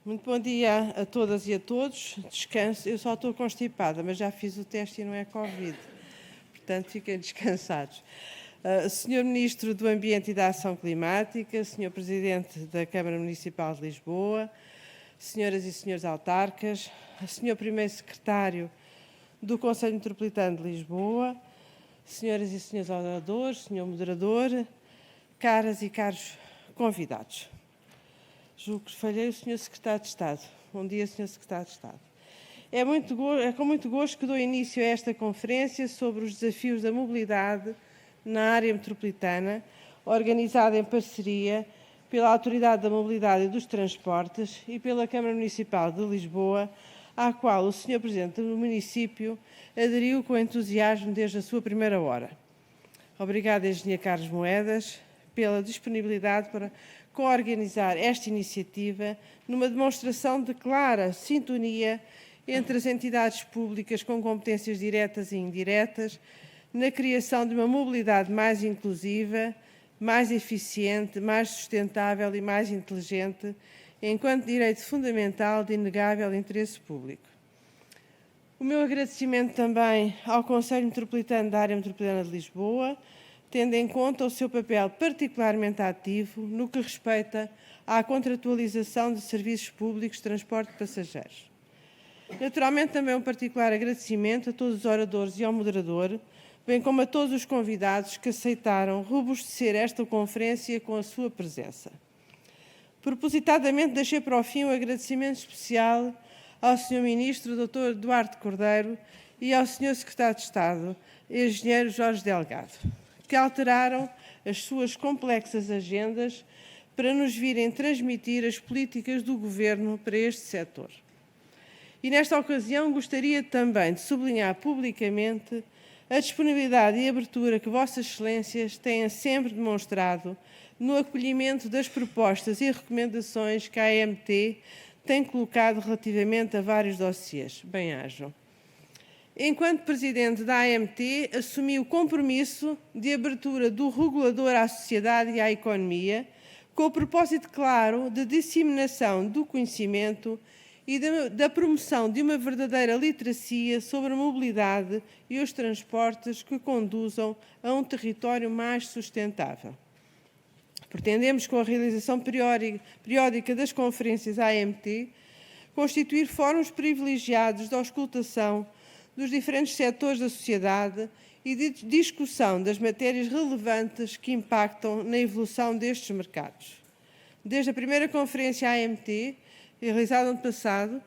Muito bom dia a todas e a todos. Descanso. Eu só estou constipada, mas já fiz o teste e não é Covid. Portanto, fiquem descansados. Senhor Ministro do Ambiente e da Ação Climática, Senhor Presidente da Câmara Municipal de Lisboa, Senhoras e Senhores autarcas, Senhor Primeiro Secretário do Conselho Metropolitano de Lisboa, Senhoras e Senhores oradores, Senhor Moderador, caras e caros convidados. Julgo que falhei o Sr. Secretário de Estado. Bom dia, Sr. Secretário de Estado. É com muito gosto que dou início a esta conferência sobre os desafios da mobilidade na área metropolitana, organizada em parceria pela Autoridade da Mobilidade e dos Transportes e pela Câmara Municipal de Lisboa, à qual o Sr. Presidente do município aderiu com entusiasmo desde a sua primeira hora. Obrigada, Engenheiro Carlos Moedas, pela disponibilidade para coorganizar esta iniciativa numa demonstração de clara sintonia entre as entidades públicas com competências diretas e indiretas na criação de uma mobilidade mais inclusiva, mais eficiente, mais sustentável e mais inteligente, enquanto direito fundamental de inegável interesse público. O meu agradecimento também ao Conselho Metropolitano da Área Metropolitana de Lisboa, tendo em conta o seu papel particularmente ativo no que respeita à contratualização de serviços públicos de transporte de passageiros. Naturalmente, também um particular agradecimento a todos os oradores e ao moderador, bem como a todos os convidados que aceitaram robustecer esta conferência com a sua presença. Propositadamente, deixei para o fim um agradecimento especial ao Sr. Ministro, Dr. Duarte Cordeiro, e ao Sr. Secretário de Estado, Engenheiro Jorge Delgado, que alteraram as suas complexas agendas para nos virem transmitir as políticas do Governo para este setor. E nesta ocasião gostaria também de sublinhar publicamente a disponibilidade e abertura que Vossas Excelências têm sempre demonstrado no acolhimento das propostas e recomendações que a AMT tem colocado relativamente a vários dossiês. Bem-ajam. Enquanto Presidente da AMT, assumi o compromisso de abertura do regulador à sociedade e à economia, com o propósito claro de disseminação do conhecimento e da promoção de uma verdadeira literacia sobre a mobilidade e os transportes que conduzam a um território mais sustentável. Pretendemos, com a realização periódica das conferências AMT, constituir fóruns privilegiados de auscultação dos diferentes setores da sociedade e de discussão das matérias relevantes que impactam na evolução destes mercados. Desde a primeira conferência AMT, realizada ano passado,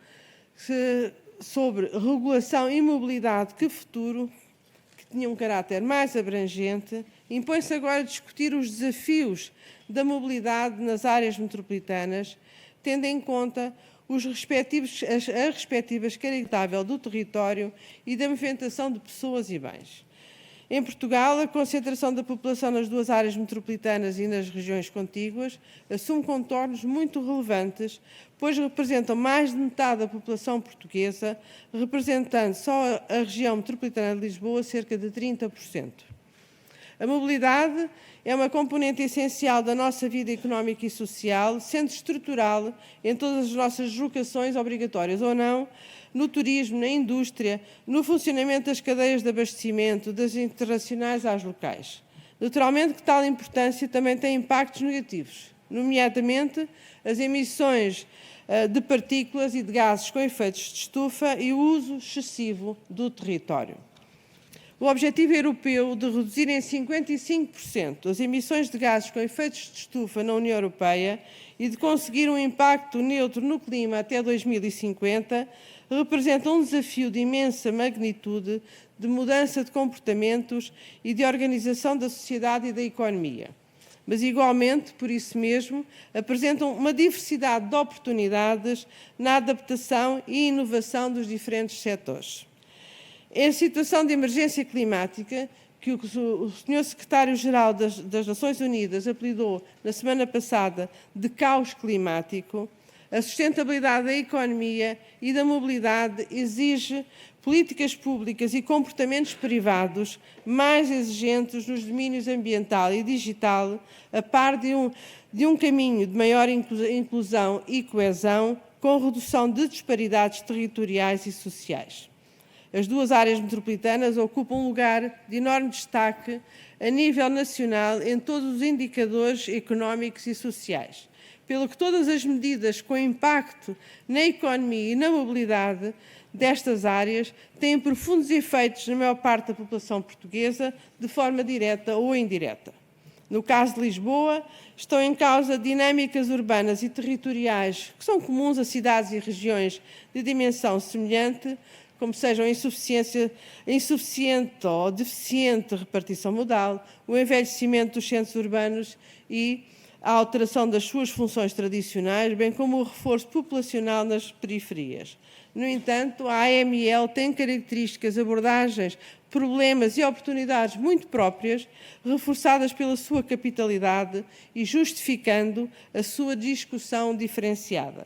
sobre regulação e mobilidade, que futuro, que tinha um caráter mais abrangente, impõe-se agora discutir os desafios da mobilidade nas áreas metropolitanas, tendo em conta as respectivas características do território e da movimentação de pessoas e bens. Em Portugal, a concentração da população nas duas áreas metropolitanas e nas regiões contíguas assume contornos muito relevantes, pois representam mais de metade da população portuguesa, representando só a região metropolitana de Lisboa cerca de 30%. A mobilidade é uma componente essencial da nossa vida económica e social, sendo estrutural em todas as nossas deslocações, obrigatórias ou não, no turismo, na indústria, no funcionamento das cadeias de abastecimento, das internacionais às locais. Naturalmente que tal importância também tem impactos negativos, nomeadamente as emissões de partículas e de gases com efeitos de estufa e o uso excessivo do território. O objetivo europeu de reduzir em 55% as emissões de gases com efeitos de estufa na União Europeia e de conseguir um impacto neutro no clima até 2050 representa um desafio de imensa magnitude de mudança de comportamentos e de organização da sociedade e da economia. Mas, igualmente, por isso mesmo, apresentam uma diversidade de oportunidades na adaptação e inovação dos diferentes setores. Em situação de emergência climática, que o Sr. Secretário-Geral das Nações Unidas apelidou na semana passada de caos climático, a sustentabilidade da economia e da mobilidade exige políticas públicas e comportamentos privados mais exigentes nos domínios ambiental e digital, a par de um caminho de maior inclusão e coesão, com redução de disparidades territoriais e sociais. As duas áreas metropolitanas ocupam um lugar de enorme destaque a nível nacional em todos os indicadores económicos e sociais, pelo que todas as medidas com impacto na economia e na mobilidade destas áreas têm profundos efeitos na maior parte da população portuguesa, de forma direta ou indireta. No caso de Lisboa, estão em causa dinâmicas urbanas e territoriais que são comuns a cidades e regiões de dimensão semelhante, como sejam a insuficiente ou deficiente repartição modal, o envelhecimento dos centros urbanos e a alteração das suas funções tradicionais, bem como o reforço populacional nas periferias. No entanto, a AML tem características, abordagens, problemas e oportunidades muito próprias, reforçadas pela sua capitalidade e justificando a sua discussão diferenciada.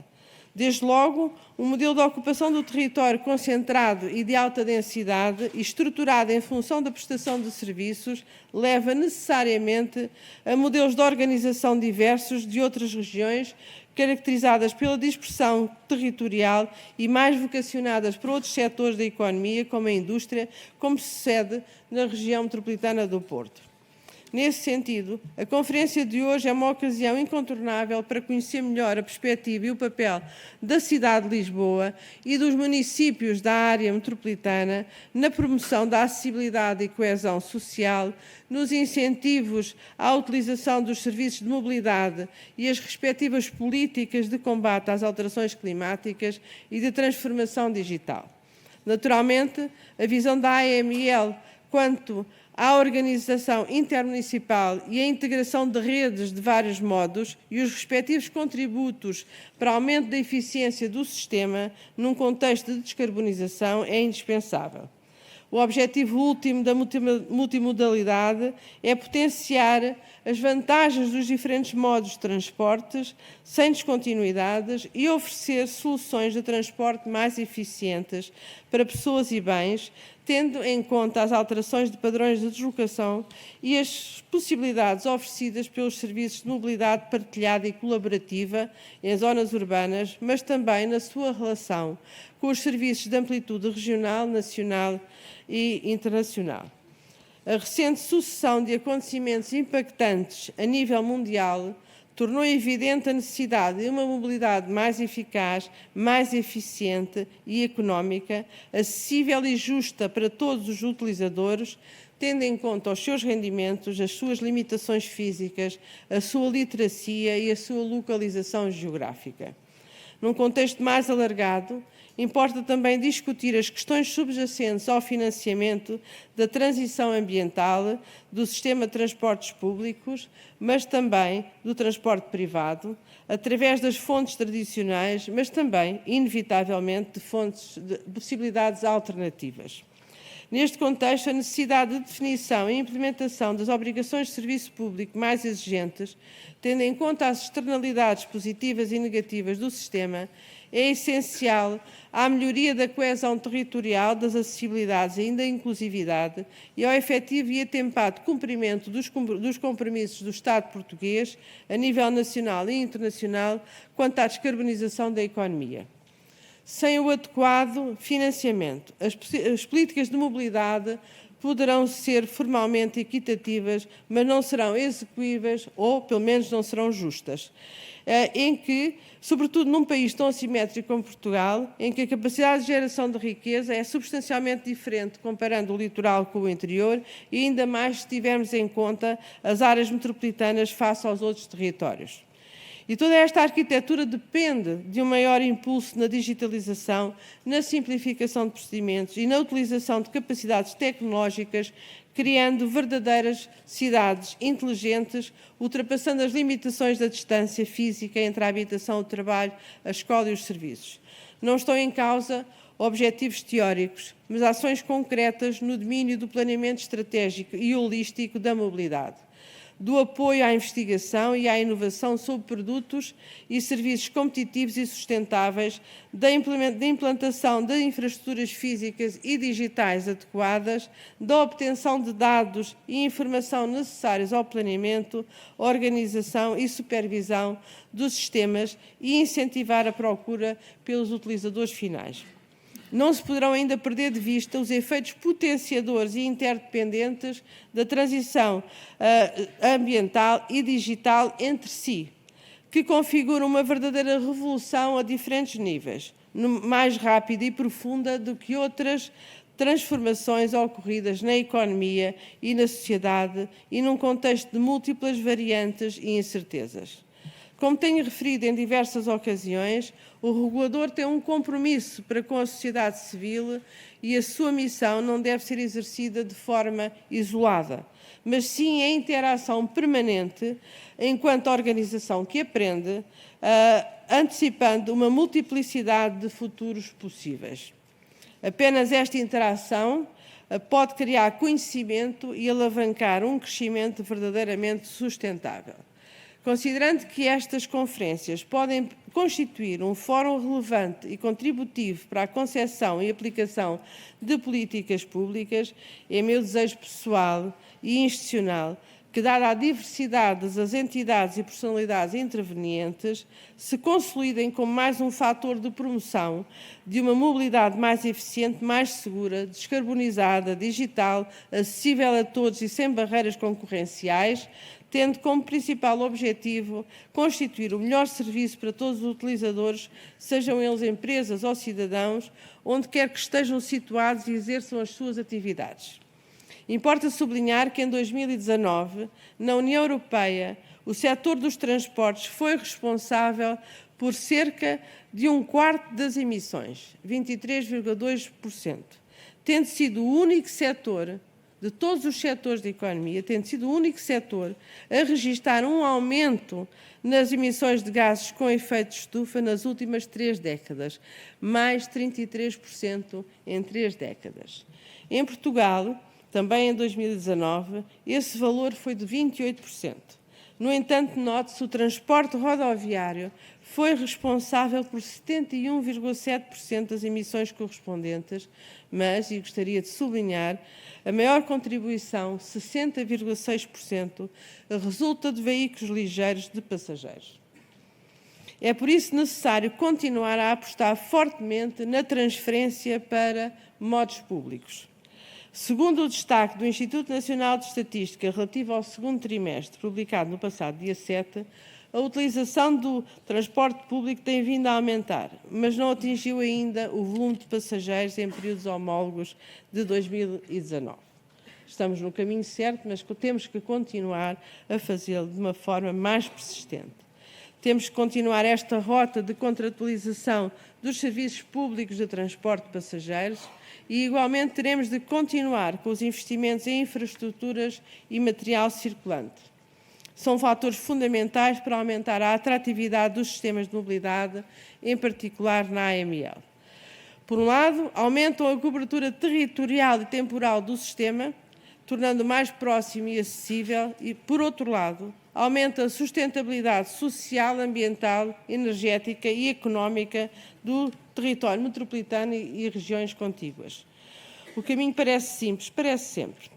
Desde logo, um modelo de ocupação do território concentrado e de alta densidade e estruturado em função da prestação de serviços leva necessariamente a modelos de organização diversos de outras regiões, caracterizadas pela dispersão territorial e mais vocacionadas para outros setores da economia, como a indústria, como sucede na região metropolitana do Porto. Nesse sentido, a conferência de hoje é uma ocasião incontornável para conhecer melhor a perspectiva e o papel da cidade de Lisboa e dos municípios da área metropolitana na promoção da acessibilidade e coesão social, nos incentivos à utilização dos serviços de mobilidade e as respectivas políticas de combate às alterações climáticas e de transformação digital. Naturalmente, a visão da AML quanto à organização intermunicipal e a integração de redes de vários modos e os respectivos contributos para aumento da eficiência do sistema num contexto de descarbonização é indispensável. O objetivo último da multimodalidade é potenciar as vantagens dos diferentes modos de transportes, sem descontinuidades, e oferecer soluções de transporte mais eficientes para pessoas e bens, tendo em conta as alterações de padrões de deslocação e as possibilidades oferecidas pelos serviços de mobilidade partilhada e colaborativa em zonas urbanas, mas também na sua relação com os serviços de amplitude regional, nacional e internacional. A recente sucessão de acontecimentos impactantes a nível mundial tornou evidente a necessidade de uma mobilidade mais eficaz, mais eficiente e económica, acessível e justa para todos os utilizadores, tendo em conta os seus rendimentos, as suas limitações físicas, a sua literacia e a sua localização geográfica. Num contexto mais alargado, importa também discutir as questões subjacentes ao financiamento da transição ambiental, do sistema de transportes públicos, mas também do transporte privado, através das fontes tradicionais, mas também, inevitavelmente, de possibilidades alternativas. Neste contexto, a necessidade de definição e implementação das obrigações de serviço público mais exigentes, tendo em conta as externalidades positivas e negativas do sistema, é essencial à melhoria da coesão territorial, das acessibilidades e da inclusividade e ao efetivo e atempado cumprimento dos compromissos do Estado português, a nível nacional e internacional, quanto à descarbonização da economia. Sem o adequado financiamento, as políticas de mobilidade poderão ser formalmente equitativas, mas não serão execuíveis ou, pelo menos, não serão justas. Em que, sobretudo num país tão assimétrico como Portugal, em que a capacidade de geração de riqueza é substancialmente diferente comparando o litoral com o interior e ainda mais se tivermos em conta as áreas metropolitanas face aos outros territórios. E toda esta arquitetura depende de um maior impulso na digitalização, na simplificação de procedimentos e na utilização de capacidades tecnológicas, criando verdadeiras cidades inteligentes, ultrapassando as limitações da distância física entre a habitação, o trabalho, a escola e os serviços. Não estão em causa objetivos teóricos, mas ações concretas no domínio do planeamento estratégico e holístico da mobilidade. do apoio à investigação e à inovação sobre produtos e serviços competitivos e sustentáveis, da implantação de infraestruturas físicas e digitais adequadas, da obtenção de dados e informação necessários ao planeamento, organização e supervisão dos sistemas e incentivar a procura pelos utilizadores finais. Não se poderão ainda perder de vista os efeitos potenciadores e interdependentes da transição ambiental e digital entre si, que configuram uma verdadeira revolução a diferentes níveis, mais rápida e profunda do que outras transformações ocorridas na economia e na sociedade e num contexto de múltiplas variantes e incertezas. Como tenho referido em diversas ocasiões, o regulador tem um compromisso para com a sociedade civil e a sua missão não deve ser exercida de forma isolada, mas sim em interação permanente enquanto organização que aprende, antecipando uma multiplicidade de futuros possíveis. Apenas esta interação pode criar conhecimento e alavancar um crescimento verdadeiramente sustentável. Considerando que estas conferências podem constituir um fórum relevante e contributivo para a concepção e aplicação de políticas públicas, é meu desejo pessoal e institucional que, dada a diversidade das entidades e personalidades intervenientes, se consolidem como mais um fator de promoção de uma mobilidade mais eficiente, mais segura, descarbonizada, digital, acessível a todos e sem barreiras concorrenciais, tendo como principal objetivo constituir o melhor serviço para todos os utilizadores, sejam eles empresas ou cidadãos, onde quer que estejam situados e exerçam as suas atividades. Importa sublinhar que em 2019, na União Europeia, o setor dos transportes foi responsável por cerca de 1/4 das emissões, 23,2%, tendo sido o único setor de todos os setores da economia, tendo sido o único setor a registrar um aumento nas emissões de gases com efeito de estufa nas últimas 3 décadas, mais 33% em 3 décadas. Em Portugal, também em 2019, esse valor foi de 28%. No entanto, note-se, o transporte rodoviário foi responsável por 71,7% das emissões correspondentes, mas, e gostaria de sublinhar, a maior contribuição, 60,6%, resulta de veículos ligeiros de passageiros. É por isso necessário continuar a apostar fortemente na transferência para modos públicos. Segundo o destaque do Instituto Nacional de Estatística relativo ao segundo trimestre, publicado no passado dia 7, a utilização do transporte público tem vindo a aumentar, mas não atingiu ainda o volume de passageiros em períodos homólogos de 2019. Estamos no caminho certo, mas temos que continuar a fazê-lo de uma forma mais persistente. Temos que continuar esta rota de contratualização dos serviços públicos de transporte de passageiros e, igualmente, teremos de continuar com os investimentos em infraestruturas e material circulante. São fatores fundamentais para aumentar a atratividade dos sistemas de mobilidade, em particular na AML. Por um lado, aumentam a cobertura territorial e temporal do sistema, tornando mais próximo e acessível, e, por outro lado, aumenta a sustentabilidade social, ambiental, energética e económica do território metropolitano e regiões contíguas. O caminho parece simples, parece sempre.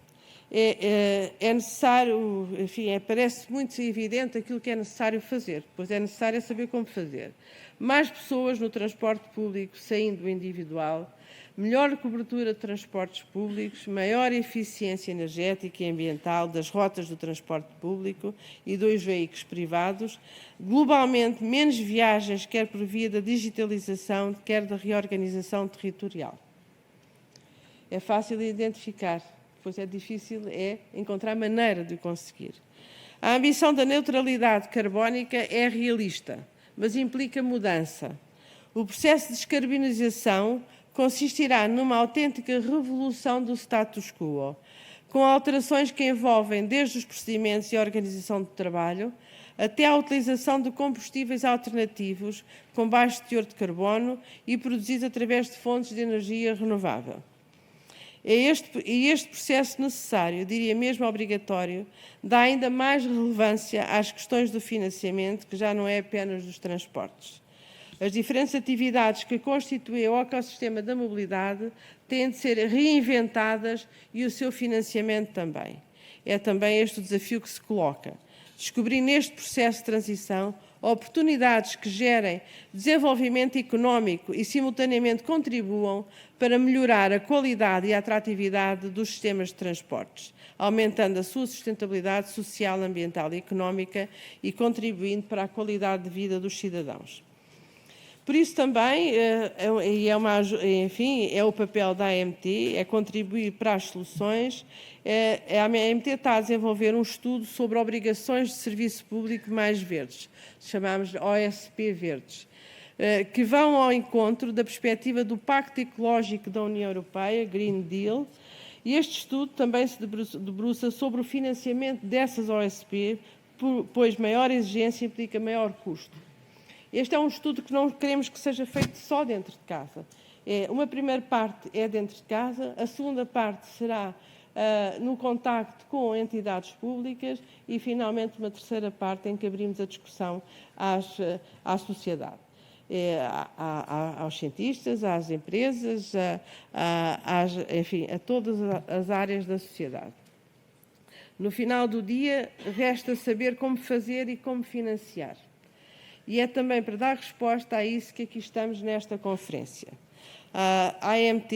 É necessário, enfim, parece muito evidente aquilo que é necessário fazer, pois é necessário saber como fazer. Mais pessoas no transporte público saindo do individual, melhor cobertura de transportes públicos, maior eficiência energética e ambiental das rotas do transporte público e dos veículos privados, globalmente menos viagens, quer por via da digitalização, quer da reorganização territorial. É fácil de identificar, pois é difícil encontrar maneira de o conseguir. A ambição da neutralidade carbónica é realista, mas implica mudança. O processo de descarbonização consistirá numa autêntica revolução do status quo, com alterações que envolvem desde os procedimentos e a organização do trabalho, até a utilização de combustíveis alternativos com baixo teor de carbono e produzidos através de fontes de energia renovável. Este processo necessário, diria mesmo obrigatório, dá ainda mais relevância às questões do financiamento, que já não é apenas dos transportes. As diferentes atividades que constituem o ecossistema da mobilidade têm de ser reinventadas e o seu financiamento também. É também este o desafio que se coloca. Descobrir neste processo de transição oportunidades que gerem desenvolvimento económico e, simultaneamente, contribuam para melhorar a qualidade e a atratividade dos sistemas de transportes, aumentando a sua sustentabilidade social, ambiental e económica e contribuindo para a qualidade de vida dos cidadãos. Por isso também, é o papel da AMT, é contribuir para as soluções. A AMT está a desenvolver um estudo sobre obrigações de serviço público mais verdes, chamamos de OSP verdes, que vão ao encontro da perspectiva do Pacto Ecológico da União Europeia, Green Deal, e este estudo também se debruça sobre o financiamento dessas OSP, pois maior exigência implica maior custo. Este é um estudo que não queremos que seja feito só dentro de casa. Uma primeira parte é dentro de casa, a segunda parte será no contacto com entidades públicas e, finalmente, uma terceira parte em que abrimos a discussão à sociedade, aos cientistas, às empresas, a todas as áreas da sociedade. No final do dia, resta saber como fazer e como financiar. E é também para dar resposta a isso que aqui estamos nesta conferência. A AMT,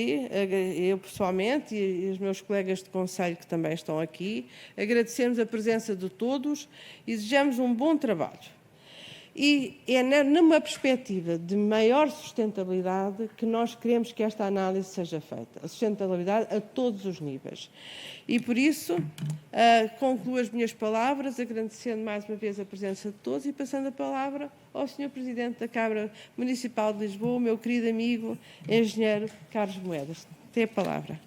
eu pessoalmente e os meus colegas de conselho que também estão aqui, agradecemos a presença de todos e desejamos um bom trabalho. E é numa perspectiva de maior sustentabilidade que nós queremos que esta análise seja feita. A sustentabilidade a todos os níveis. E por isso, concluo as minhas palavras, agradecendo mais uma vez a presença de todos e passando a palavra ao Sr. Presidente da Câmara Municipal de Lisboa, o meu querido amigo, engenheiro Carlos Moedas. Tem a palavra.